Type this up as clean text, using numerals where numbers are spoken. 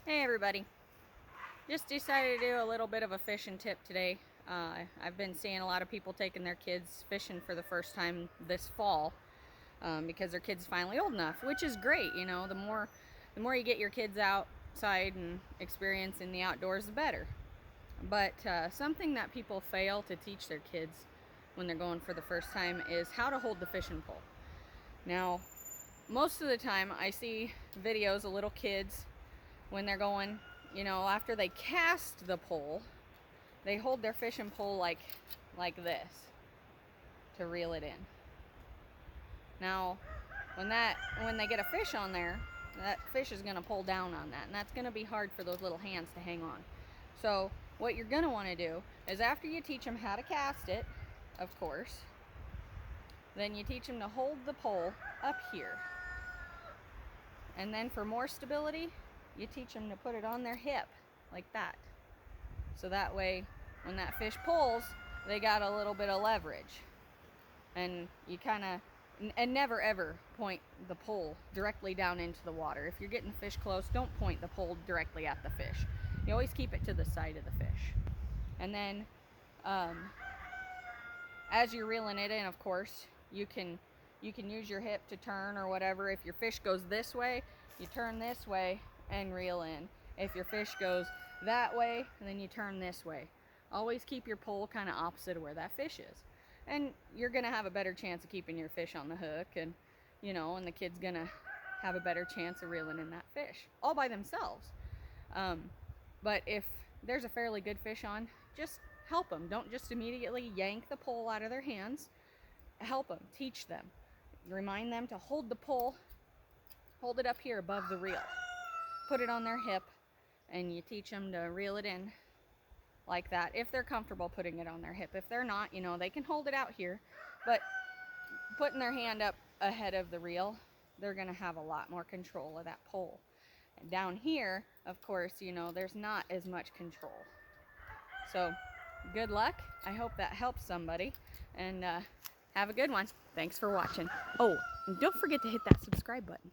Hey everybody, just decided to do a little bit of a fishing tip today. I've been seeing a lot of people taking their kids fishing for the first time this fall because their kids finally old enough, which is great. You know, the more you get your kids outside and experiencing the outdoors, the better. But something that people fail to teach their kids when they're going for the first time is how to hold the fishing pole. Now, most of the time I see videos of little kids when they're going, you know, after they cast the pole, they hold their fishing pole like this to reel it in. Now, when they get a fish on there, that fish is going to pull down on that, and that's going to be hard for those little hands to hang on. So what you're going to want to do is, after you teach them how to cast it, of course, then you teach them to hold the pole up here. And then for more stability, you teach them to put it on their hip like that. So that way, when that fish pulls, they got a little bit of leverage. And you kind of, and never ever point the pole directly down into the water. If you're getting the fish close, don't point the pole directly at the fish. You always keep it to the side of the fish. And then, as you're reeling it in, of course, you can use your hip to turn or whatever. If your fish goes this way, you turn this way and reel in. If your fish goes that way, then you turn this way. Always keep your pole kind of opposite of where that fish is. And you're going to have a better chance of keeping your fish on the hook, and you know, and the kid's going to have a better chance of reeling in that fish all by themselves. But if there's a fairly good fish on, just help them. Don't just immediately yank the pole out of their hands. Help them, teach them. Remind them to hold the pole, hold it up here above the reel. Put it on their hip, and you teach them to reel it in like that if they're comfortable putting it on their hip. If they're not, you know, they can hold it out here, but putting their hand up ahead of the reel, they're going to have a lot more control of that pole. And down here, of course, you know, there's not as much control. So good luck. I hope that helps somebody, and have a good one. Thanks for watching. Oh, and don't forget to hit that subscribe button.